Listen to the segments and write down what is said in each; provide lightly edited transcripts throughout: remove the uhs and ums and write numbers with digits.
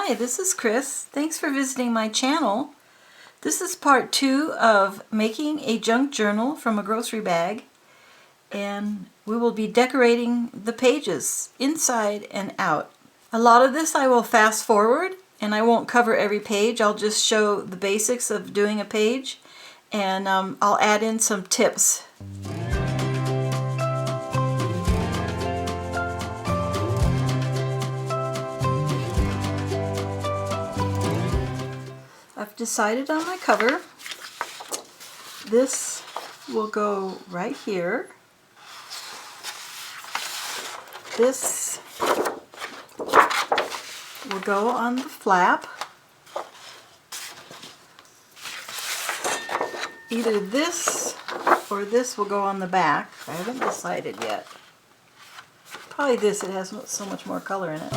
Hi, this is Chris. Thanks for visiting my channel. This is part 2 of making a junk journal from a grocery bag, and we will be decorating the pages inside and out. A lot of this I will fast forward and I won't cover every page. I'll just show the basics of doing a page, and I'll add in some tips. I've decided on my cover. This will go right here. This will go on the flap. Either this or this will go on the back. I haven't decided yet. Probably this, it has so much more color in it.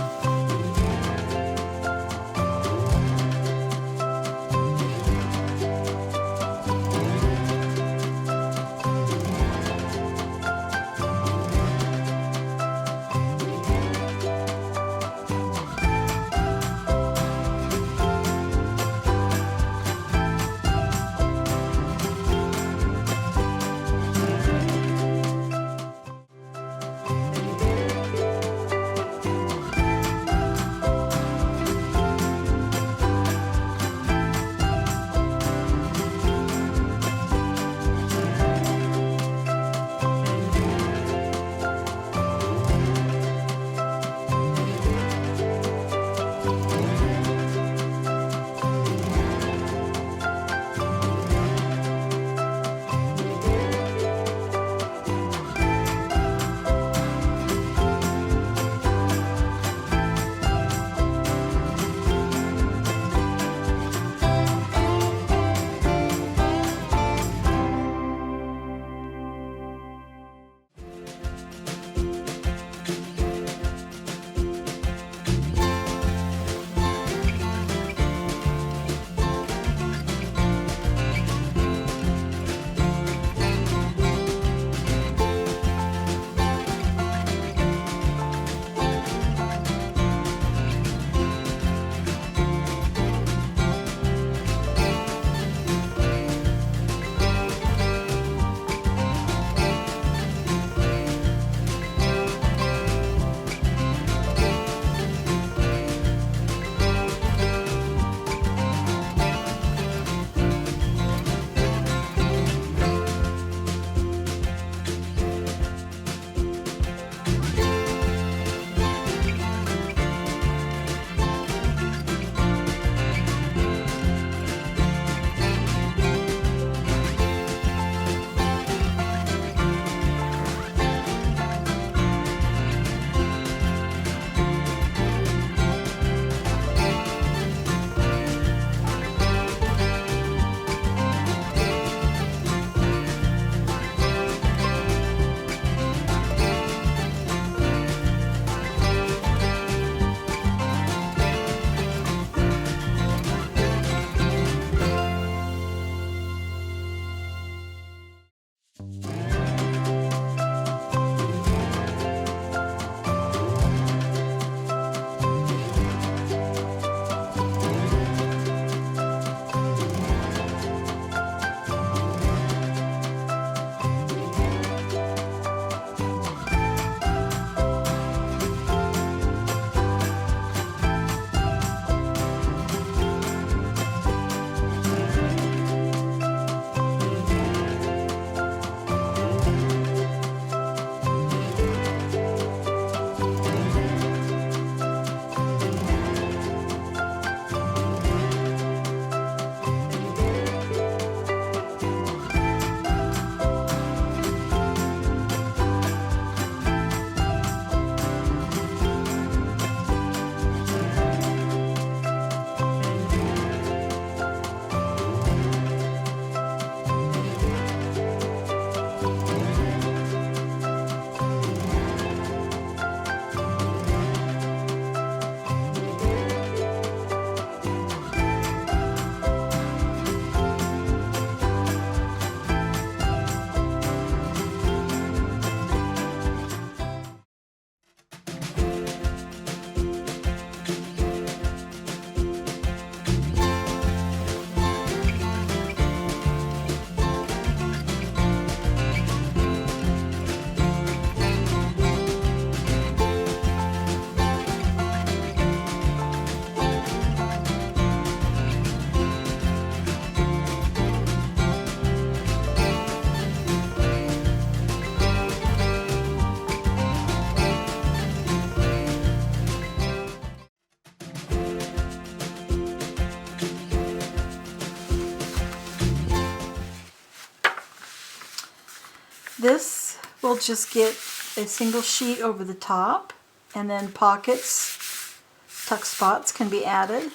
This will just get a single sheet over the top, and then pockets, tuck spots can be added.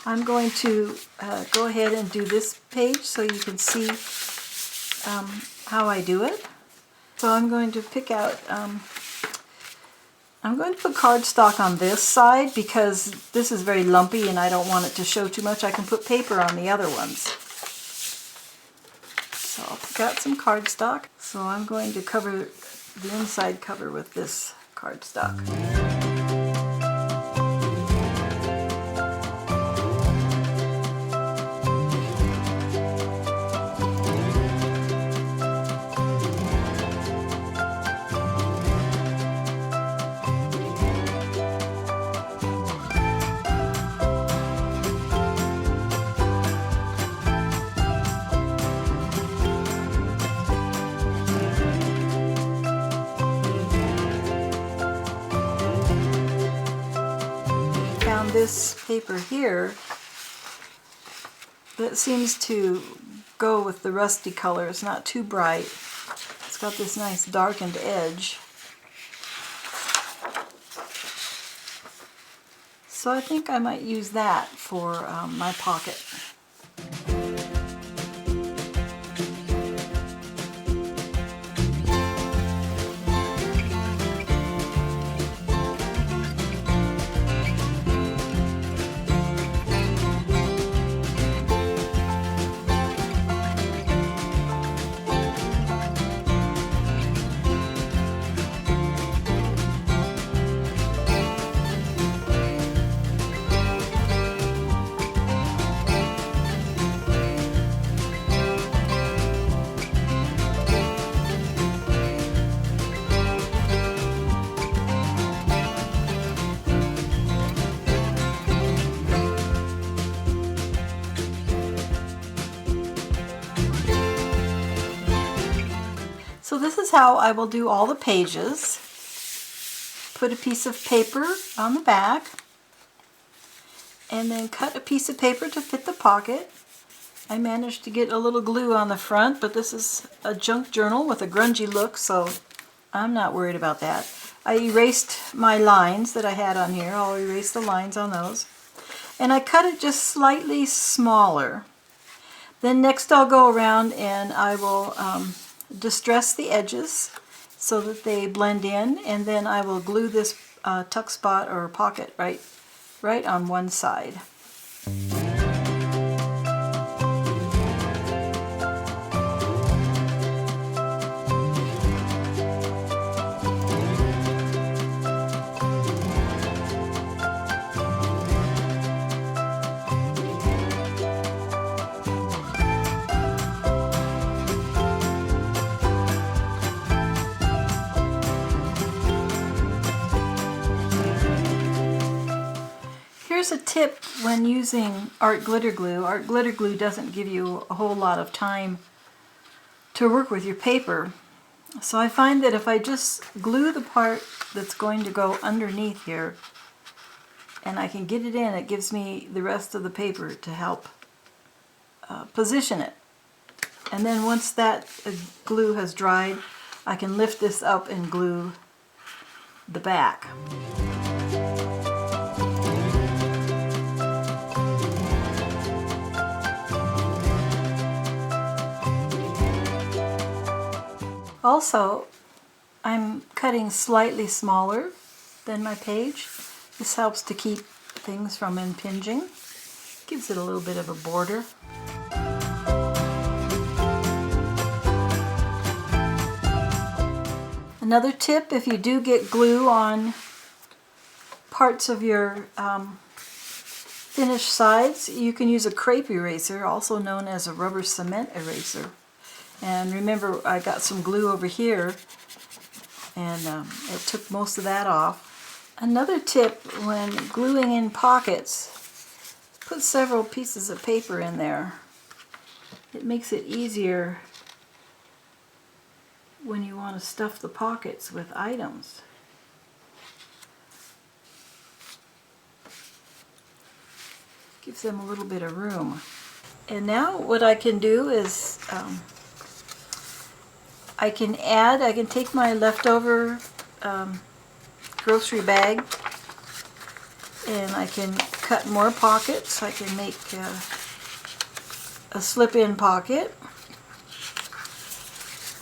I'm going to go ahead and do this page so you can see how I do it. So I'm going to pick out, I'm going to put cardstock on this side because this is very lumpy and I don't want it to show too much. I can put paper on the other ones. So I'll pick out some cardstock. So I'm going to cover the inside cover with this cardstock. This paper here that seems to go with the rusty color. It's not too bright. It's got this nice darkened edge. So I think I might use that for my pocket. So this is how I will do all the pages. Put a piece of paper on the back and then cut a piece of paper to fit the pocket. I managed to get a little glue on the front, but this is a junk journal with a grungy look, so I'm not worried about that. I erased my lines that I had on here. I'll erase the lines on those. And I cut it just slightly smaller. Then next I'll go around and I will distress the edges so that they blend in, and then I will glue this tuck spot or pocket right on one side. Here's a tip when using art glitter glue. Art glitter glue doesn't give you a whole lot of time to work with your paper. So I find that if I just glue the part that's going to go underneath here and I can get it in, it gives me the rest of the paper to help position it. And then once that glue has dried, I can lift this up and glue the back. Also, I'm cutting slightly smaller than my page. This helps to keep things from impinging. Gives it a little bit of a border. Another tip, if you do get glue on parts of your finished sides, you can use a crepe eraser, also known as a rubber cement eraser. And remember, I got some glue over here, and it took most of that off. Another tip when gluing in pockets, put several pieces of paper in there. It makes it easier when you want to stuff the pockets with items. Gives them a little bit of room. And now what I can do is I can take my leftover grocery bag and I can cut more pockets. I can make a slip-in pocket,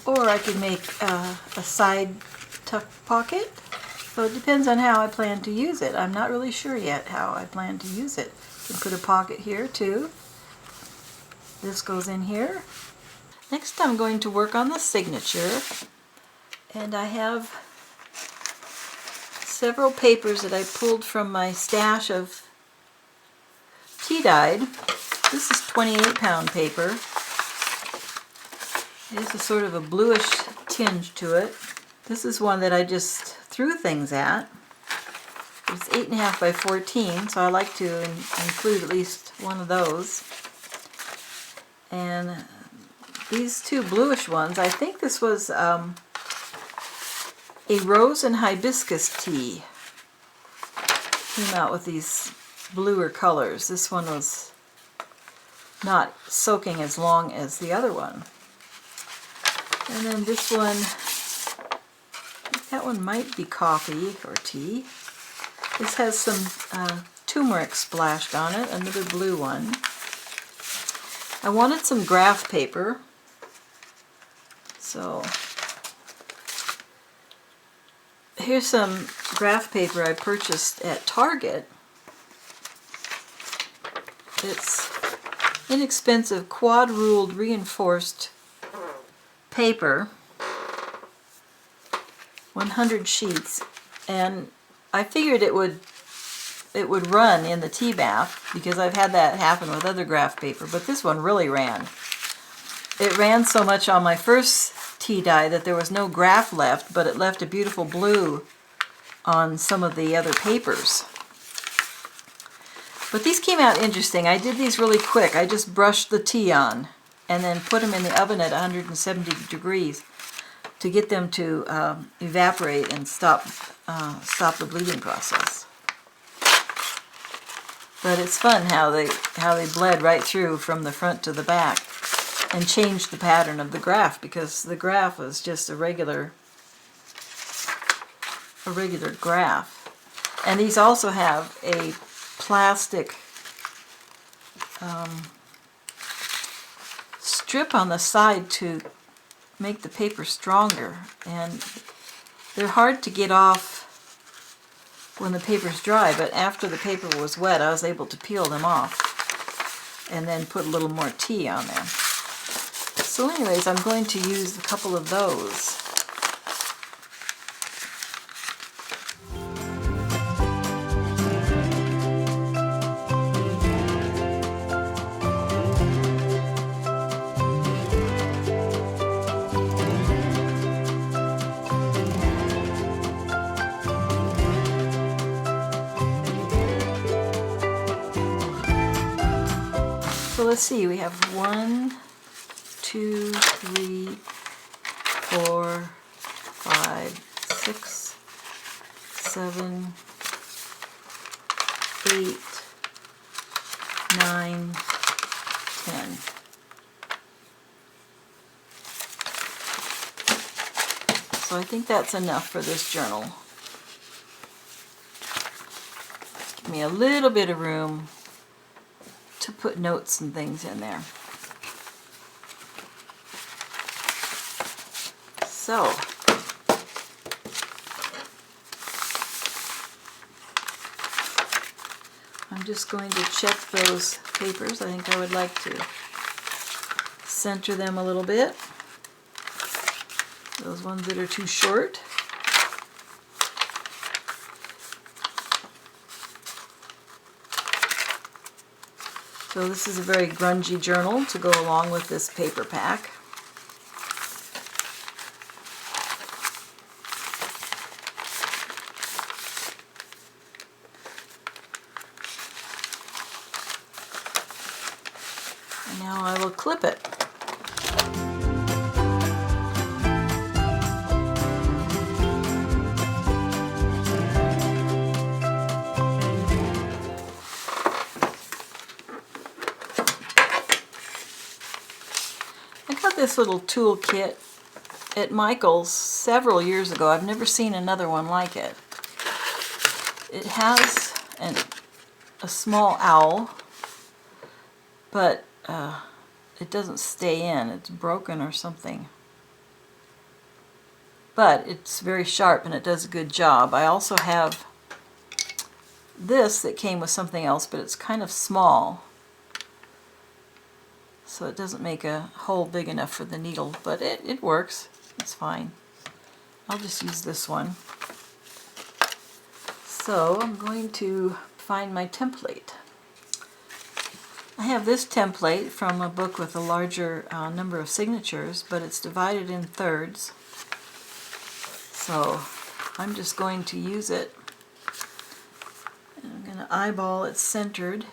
or I can make a side tuck pocket. So it depends on how I plan to use it. I'm not really sure yet how I plan to use it. You can put a pocket here too. This goes in here. Next I'm going to work on the signature, and I have several papers that I pulled from my stash of tea-dyed. This is 28-pound paper. It has a sort of a bluish tinge to it. This is one that I just threw things at. It's 8.5 by 14, so I like to include at least one of those. And these two bluish ones, I think this was a rose and hibiscus tea. Came out with these bluer colors. This one was not soaking as long as the other one. And then this one, that one might be coffee or tea. This has some turmeric splashed on it, another blue one. I wanted some graph paper, so here's some graph paper I purchased at Target. It's inexpensive quad-ruled reinforced paper, 100 sheets, and I figured it would run in the tea bath because I've had that happen with other graph paper, but this one really ran. It ran so much on my first tea dye that there was no graph left, but it left a beautiful blue on some of the other papers. But these came out interesting. I did these really quick. I just brushed the tea on and then put them in the oven at 170 degrees to get them to evaporate and stop the bleeding process. But it's fun how they bled right through from the front to the back and changed the pattern of the graph, because the graph was just a regular graph. And these also have a plastic strip on the side to make the paper stronger, and they're hard to get off when the paper's dry, but after the paper was wet I was able to peel them off and then put a little more tea on there. So anyways, I'm going to use a couple of those. So let's see, we have 1, 2, 3, 4, 5, 6, 7, 8, 9, 10. So I think that's enough for this journal. Give me a little bit of room to put notes and things in there. So I'm just going to check those papers. I think I would like to center them a little bit. Those ones that are too short. So this is a very grungy journal to go along with this paper pack. And now I will clip it. This little tool kit at Michael's several years ago. I've never seen another one like it. It has a small owl, but it doesn't stay in. It's broken or something. But it's very sharp and it does a good job. I also have this that came with something else, but it's kind of small, so it doesn't make a hole big enough for the needle, but it works. It's fine. I'll just use this one. So I'm going to find my template. I have this template from a book with a larger number of signatures, but it's divided in thirds. So I'm just going to use it. And I'm going to eyeball it centered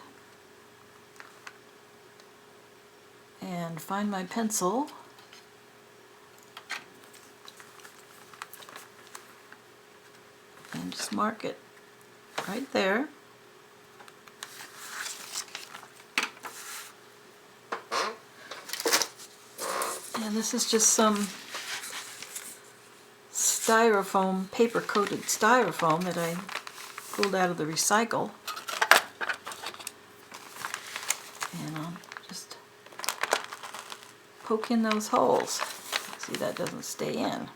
and find my pencil. And just mark it right there. And this is just some styrofoam, paper-coated styrofoam that I pulled out of the recycle. And I'll just poke in those holes. See, that doesn't stay in.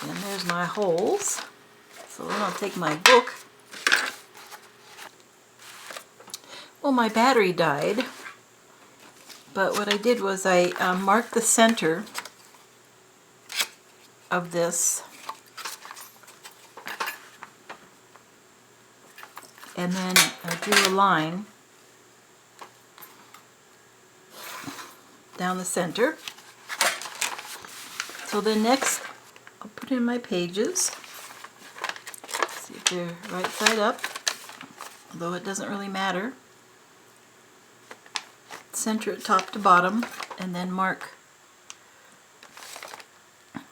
And there's my holes. So then I'll take my book. Well, my battery died, but what I did was I marked the center of this, and then I drew a line down the center. So then next I'll put in my pages. See if they're right side up, although it doesn't really matter. Center it top to bottom, and then mark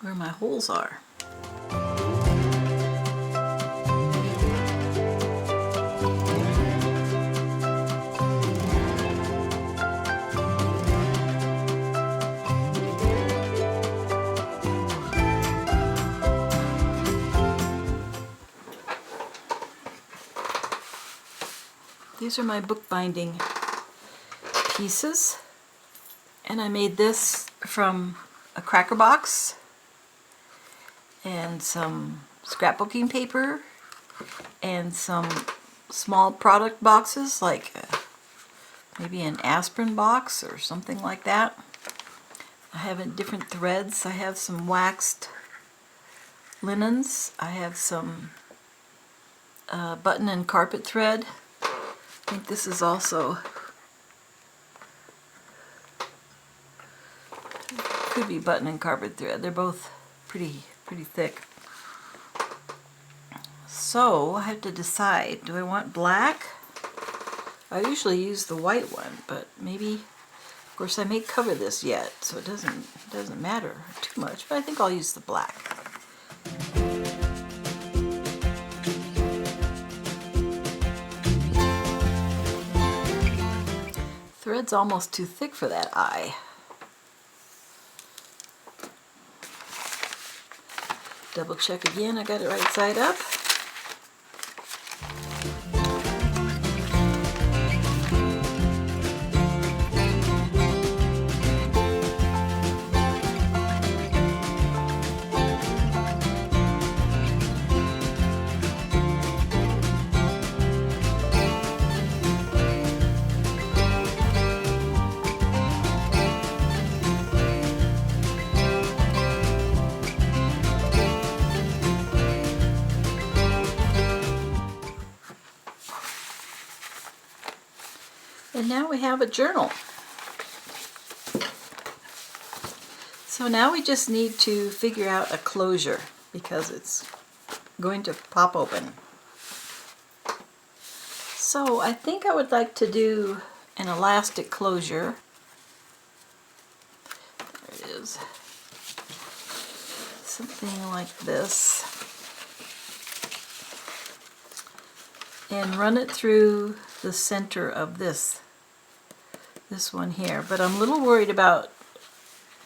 where my holes are. These are my bookbinding pieces, and I made this from a cracker box and some scrapbooking paper and some small product boxes, like maybe an aspirin box or something like that. I have in different threads. I have some waxed linens. I have some button and carpet thread. I think this is also, could be button and carpet thread. They're both pretty thick. So I have to decide, do I want black? I usually use the white one, but maybe, of course I may cover this yet, so it doesn't matter too much, but I think I'll use the black. Thread's almost too thick for that eye. Double check again, I got it right side up. And now we have a journal. So now we just need to figure out a closure because it's going to pop open. So I think I would like to do an elastic closure. There it is. Something like this. And run it through the center of this this one here, but I'm a little worried about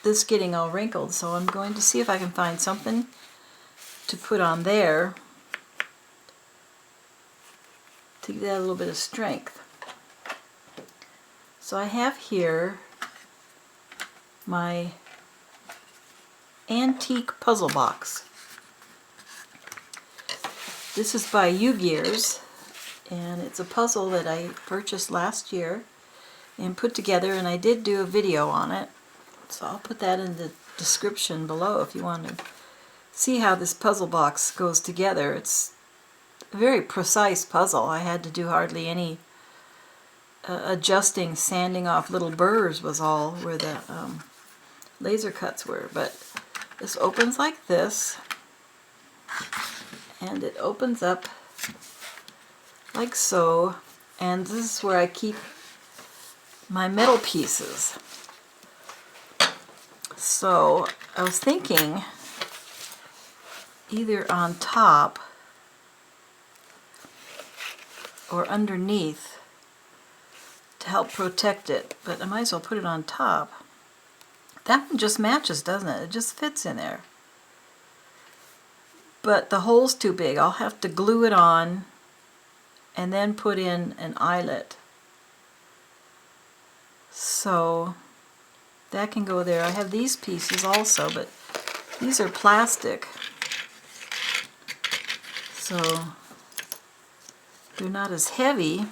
this getting all wrinkled, so I'm going to see if I can find something to put on there to give that a little bit of strength. So I have here my antique puzzle box. This is by U-Gears, and it's a puzzle that I purchased last year and put together, and I did do a video on it, so I'll put that in the description below if you want to see how this puzzle box goes together. It's a very precise puzzle. I had to do hardly any adjusting. Sanding off little burrs was all where the laser cuts were. But this opens like this, and it opens up like so, and this is where I keep my metal pieces. So I was thinking either on top or underneath to help protect it, but I might as well put it on top. That one just matches, doesn't it? It just fits in there. But the hole's too big. I'll have to glue it on and then put in an eyelet. So that can go there. I have these pieces also, but these are plastic, so they're not as heavy.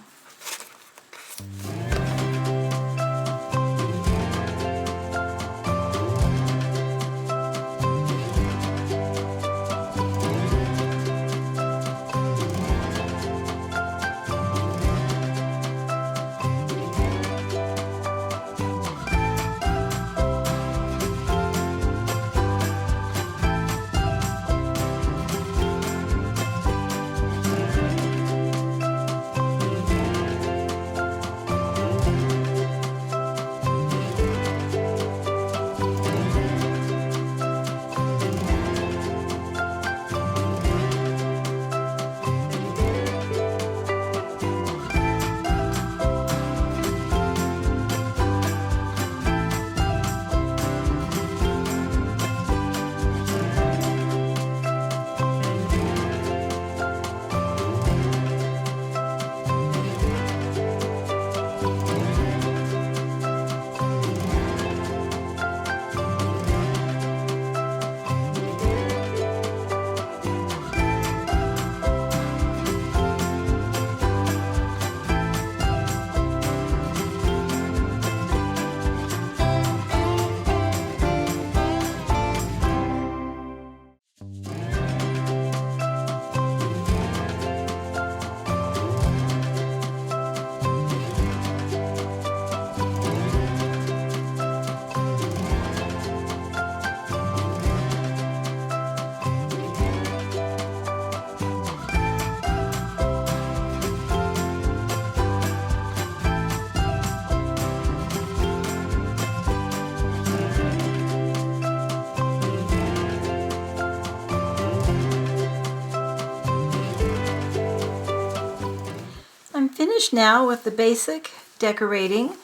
I'm finished now with the basic decorating.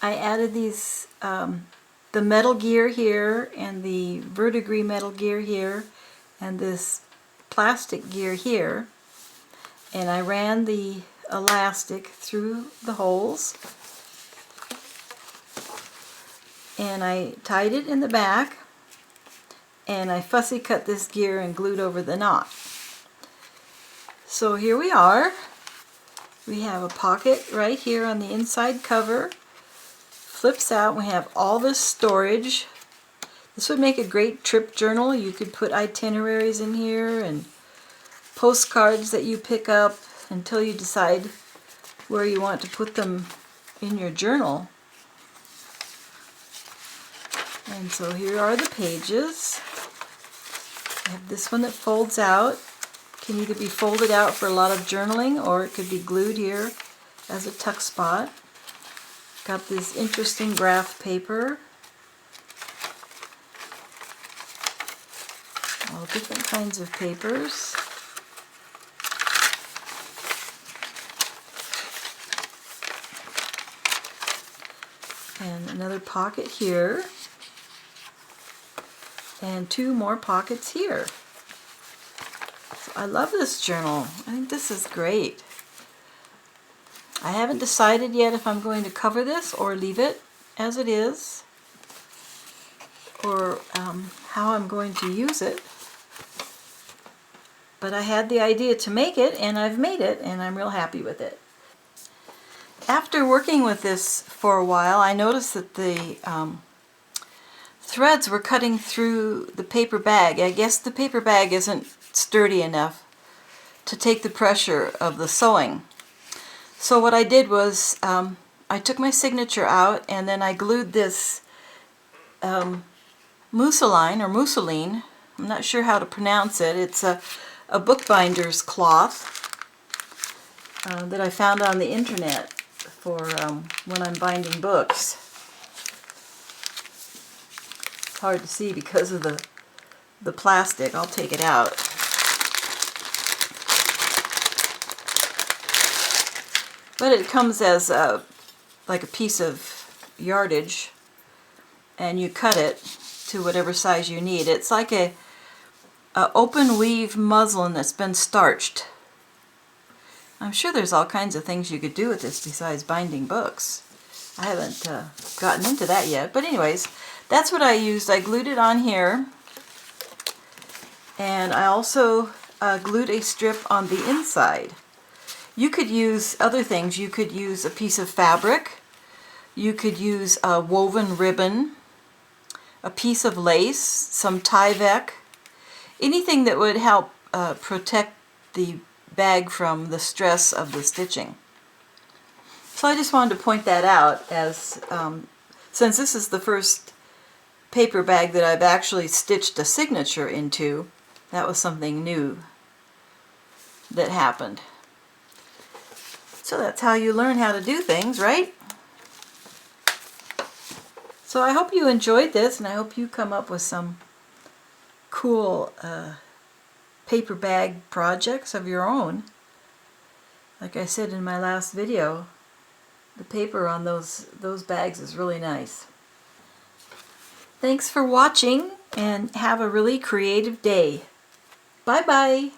I added these, the metal gear here and the verdigris metal gear here and this plastic gear here, and I ran the elastic through the holes and I tied it in the back, and I fussy cut this gear and glued over the knot. So here we are. We have a pocket right here on the inside cover. Flips out, we have all this storage. This would make a great trip journal. You could put itineraries in here and postcards that you pick up until you decide where you want to put them in your journal. And so here are the pages. I have this one that folds out. Can either be folded out for a lot of journaling, or it could be glued here as a tuck spot. Got this interesting graph paper. All different kinds of papers. And another pocket here. And 2 more pockets here. So I love this journal. I think this is great. I haven't decided yet if I'm going to cover this or leave it as it is, or how I'm going to use it. But I had the idea to make it, and I've made it, and I'm real happy with it. After working with this for a while, I noticed that the threads were cutting through the paper bag. I guess the paper bag isn't sturdy enough to take the pressure of the sewing. So what I did was I took my signature out, and then I glued this mousseline, I'm not sure how to pronounce it. It's a bookbinder's cloth that I found on the internet for when I'm binding books. It's hard to see because of the plastic. I'll take it out. But it comes as like a piece of yardage, and you cut it to whatever size you need. It's like a open weave muslin that's been starched. I'm sure there's all kinds of things you could do with this besides binding books. I haven't gotten into that yet. But anyways, that's what I used. I glued it on here. And I also glued a strip on the inside. You could use other things. You could use a piece of fabric. You could use a woven ribbon, a piece of lace, some Tyvek, anything that would help protect the bag from the stress of the stitching. So I just wanted to point that out, as since this is the first paper bag that I've actually stitched a signature into, that was something new that happened. So that's how you learn how to do things, right? So I hope you enjoyed this, and I hope you come up with some cool paper bag projects of your own. Like I said in my last video, the paper on those bags is really nice. Thanks for watching, and have a really creative day. Bye-bye.